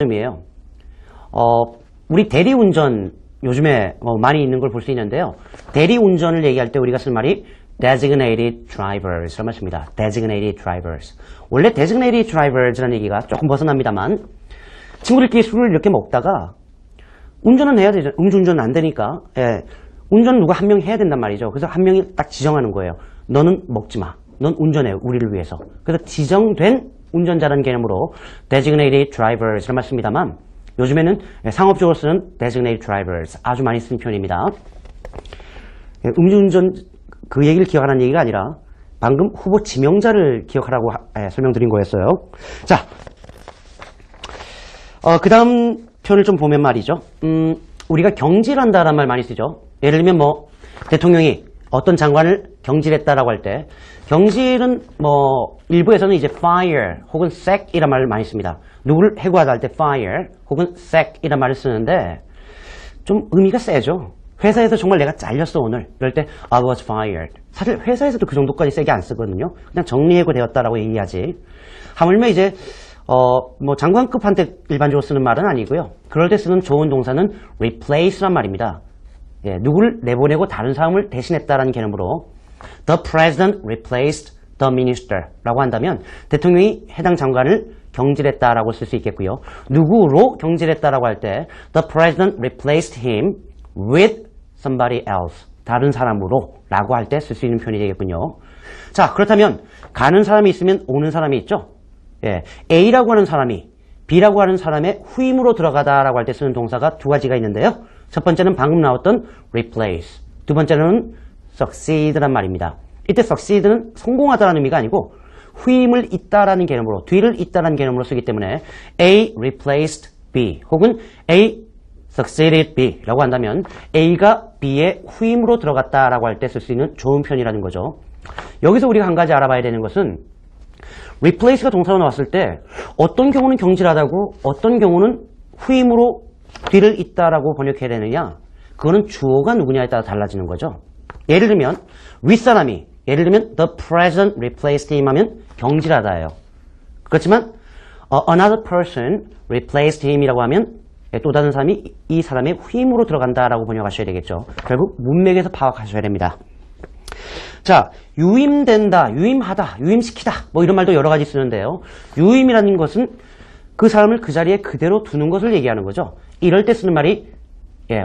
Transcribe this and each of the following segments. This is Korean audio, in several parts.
이에요. 우리 대리운전 요즘에 많이 있는 걸 볼 수 있는데요. 대리운전을 얘기할 때 우리가 쓸 말이 designated drivers 라는 말입니다. designated drivers. 원래 designated drivers라는 얘기가 조금 벗어납니다만 친구들끼리 술을 이렇게 먹다가 운전은 해야 되죠. 음주운전은 안 되니까 운전 누가 한 명 해야 된단 말이죠. 그래서 한 명이 딱 지정하는 거예요. 너는 먹지 마. 넌 운전해. 우리를 위해서. 그래서 지정된 운전자라는 개념으로 designated drivers라는 말씀입니다만 요즘에는 상업적으로 쓰는 designated drivers 아주 많이 쓰는 표현입니다. 음주운전 그 얘기를 기억하라는 얘기가 아니라 방금 후보 지명자를 기억하라고 설명드린 거였어요. 자, 그 다음 표현을 좀 보면 말이죠. 우리가 경질한다라는 말 많이 쓰죠. 예를 들면 뭐 대통령이 어떤 장관을 경질했다라고 할 때 경질은 뭐 일부에서는 이제 fire 혹은 sack 이란 말을 많이 씁니다. 누구를 해고하다 할 때 fire 혹은 sack 이란 말을 쓰는데 좀 의미가 세죠. 회사에서 정말 내가 잘렸어 오늘 이럴 때 I was fired. 사실 회사에서도 그 정도까지 세게 안 쓰거든요. 그냥 정리해고되었다라고 얘기하지. 하물며 이제 뭐 장관급한테 일반적으로 쓰는 말은 아니고요. 그럴 때 쓰는 좋은 동사는 replace란 말입니다. 누구를 내보내고 다른 사람을 대신했다라는 개념으로 The president replaced the minister 라고 한다면 대통령이 해당 장관을 경질했다라고 쓸 수 있겠고요. 누구로 경질했다라고 할 때 The president replaced him with somebody else 다른 사람으로 라고 할 때 쓸 수 있는 표현이 되겠군요. 자, 그렇다면 가는 사람이 있으면 오는 사람이 있죠. A라고 하는 사람이 B라고 하는 사람의 후임으로 들어가다라고 할 때 쓰는 동사가 두 가지가 있는데요. 첫 번째는 방금 나왔던 replace, 두 번째는 succeed란 말입니다. 이때 succeed는 성공하다라는 의미가 아니고 후임을 잇다라는 개념으로, 뒤를 잇다라는 개념으로 쓰기 때문에 A replaced B 혹은 A succeeded B라고 한다면 A가 B의 후임으로 들어갔다라고 할 때 쓸 수 있는 좋은 표현이라는 거죠. 여기서 우리가 한 가지 알아봐야 되는 것은 replace가 동사로 나왔을 때 어떤 경우는 경질하다고 어떤 경우는 후임으로 뒤를 잇다라고 번역해야 되느냐, 그거는 주어가 누구냐에 따라 달라지는 거죠. 예를 들면 윗사람이 예를 들면 the president replaced him 하면 경질하다예요. 그렇지만 another person replaced him 이라고 하면 또 다른 사람이 이 사람의 후임으로 들어간다라고 번역하셔야 되겠죠. 결국 문맥에서 파악하셔야 됩니다. 자, 유임된다, 유임하다, 유임시키다 뭐 이런 말도 여러 가지 쓰는데요. 유임이라는 것은 그 사람을 그 자리에 그대로 두는 것을 얘기하는 거죠. 이럴 때 쓰는 말이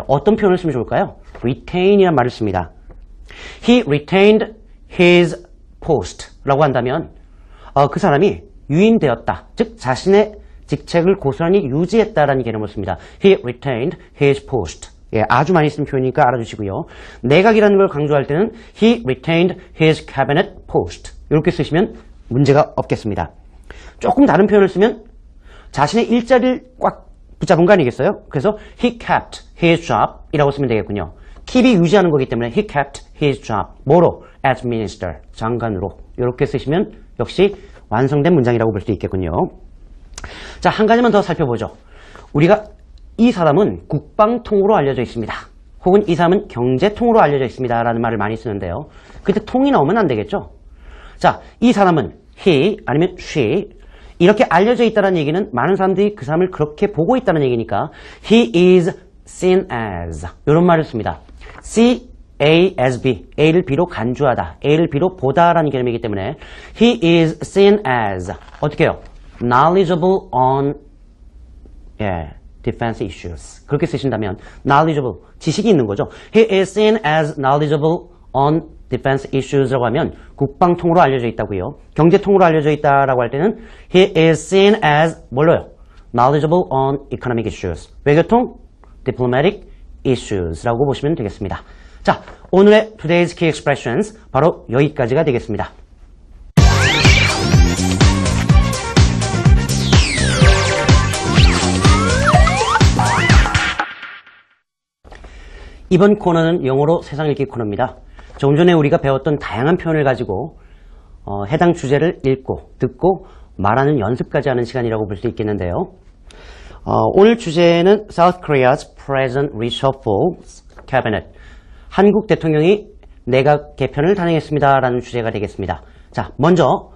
어떤 표현을 쓰면 좋을까요? retain이라는 말을 씁니다. He retained his post 라고 한다면 그 사람이 유임되었다. 즉 자신의 직책을 고스란히 유지했다라는 개념을 씁니다. He retained his post. 아주 많이 쓰는 표현이니까 알아주시고요. 내각이라는 걸 강조할 때는 He retained his cabinet post. 이렇게 쓰시면 문제가 없겠습니다. 조금 다른 표현을 쓰면 자신의 일자리를 꽉 붙잡은 거 아니겠어요? 그래서 He kept his job 이라고 쓰면 되겠군요. keep이 유지하는 거기 때문에 He kept his job. 뭐로? As minister. 장관으로. 이렇게 쓰시면 역시 완성된 문장이라고 볼 수 있겠군요. 자, 한 가지만 더 살펴보죠. 우리가 이 사람은 국방통으로 알려져 있습니다. 혹은 이 사람은 경제통으로 알려져 있습니다. 라는 말을 많이 쓰는데요. 그때 통이 나오면 안 되겠죠? 자, 이 사람은 he 아니면 she 이렇게 알려져 있다는 얘기는 많은 사람들이 그 사람을 그렇게 보고 있다는 얘기니까 he is seen as 이런 말을 씁니다. C, A as B, A를 B로 간주하다, A를 B로 보다라는 개념이기 때문에 he is seen as 어떻게 해요? knowledgeable on defense issues 그렇게 쓰신다면 knowledgeable, 지식이 있는 거죠. He is seen as knowledgeable on defense issues라고 하면 국방통으로 알려져 있다고요. 경제통으로 알려져 있다라고 할 때는 he is seen as 뭘로요? knowledgeable on economic issues, 외교통, diplomatic issues라고 보시면 되겠습니다. 자, 오늘의 Today's Key Expressions 바로 여기까지가 되겠습니다. 이번 코너는 영어로 세상 읽기 코너입니다. 조금 전에 우리가 배웠던 다양한 표현을 가지고 해당 주제를 읽고 듣고 말하는 연습까지 하는 시간이라고 볼 수 있겠는데요. 오늘 주제는 South Korea's President Reshuffles Cabinet. 한국 대통령이 내각 개편을 단행했습니다. 라는 주제가 되겠습니다. 자, 먼저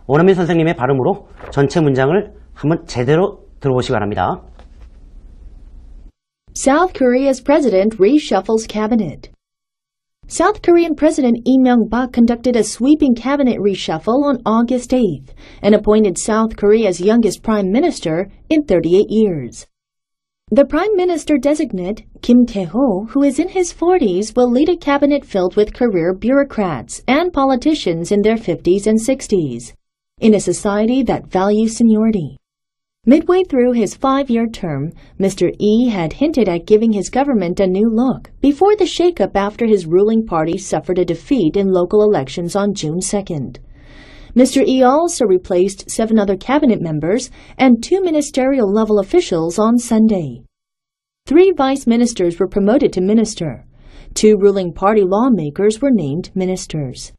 원어민 선생님의 발음으로 전체 문장을 한번 제대로 들어보시기 바랍니다. South Korea's president reshuffles cabinet. South Korean President Lee Myung-bak conducted a sweeping cabinet reshuffle on August 8th and appointed South Korea's youngest prime minister in 38 years. The prime minister-designate, Kim Tae-ho, who is in his 40s, will lead a cabinet filled with career bureaucrats and politicians in their 50s and 60s, in a society that values seniority. Midway through his 5-year term, Mr. Lee had hinted at giving his government a new look before the shakeup after his ruling party suffered a defeat in local elections on June 2nd. Mr. Lee also replaced 7 other cabinet members and 2 ministerial-level officials on Sunday. 3 vice ministers were promoted to minister. 2 ruling party lawmakers were named ministers.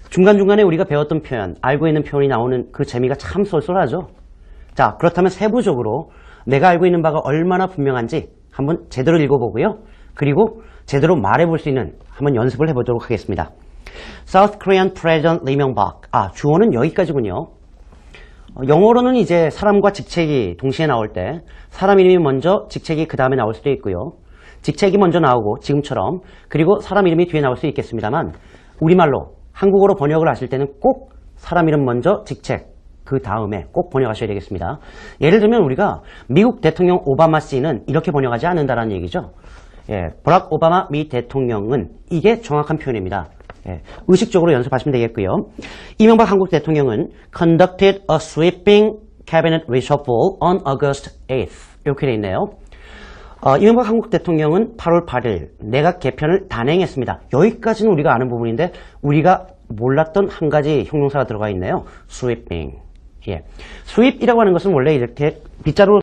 중간중간에 우리가 배웠던 표현, 알고 있는 표현이 나오는 그 재미가 참 쏠쏠하죠. 자, 그렇다면 세부적으로 내가 알고 있는 바가 얼마나 분명한지 한번 제대로 읽어보고요. 그리고 제대로 말해볼 수 있는 한번 연습을 해보도록 하겠습니다. South Korean President Lee Myung-bak. 주어는 여기까지군요. 영어로는 이제 사람과 직책이 동시에 나올 때 사람 이름이 먼저 직책이 그 다음에 나올 수도 있고요. 직책이 먼저 나오고 지금처럼 그리고 사람 이름이 뒤에 나올 수 있겠습니다만 우리말로 한국어로 번역을 하실 때는 꼭 사람 이름 먼저 직책 그 다음에 꼭 번역하셔야 되겠습니다. 예를 들면 우리가 미국 대통령 오바마 씨는 이렇게 번역하지 않는다라는 얘기죠. 버락 오바마 미 대통령은 이게 정확한 표현입니다. 의식적으로 연습하시면 되겠고요. 이명박 한국 대통령은 conducted a sweeping cabinet reshuffle on August 8th 이렇게 돼 있네요. 이명박 한국 대통령은 8월 8일 내각 개편을 단행했습니다. 여기까지는 우리가 아는 부분인데 우리가 몰랐던 한 가지 형용사가 들어가 있네요. sweeping. sweep이라고 하는 것은 원래 이렇게 빗자루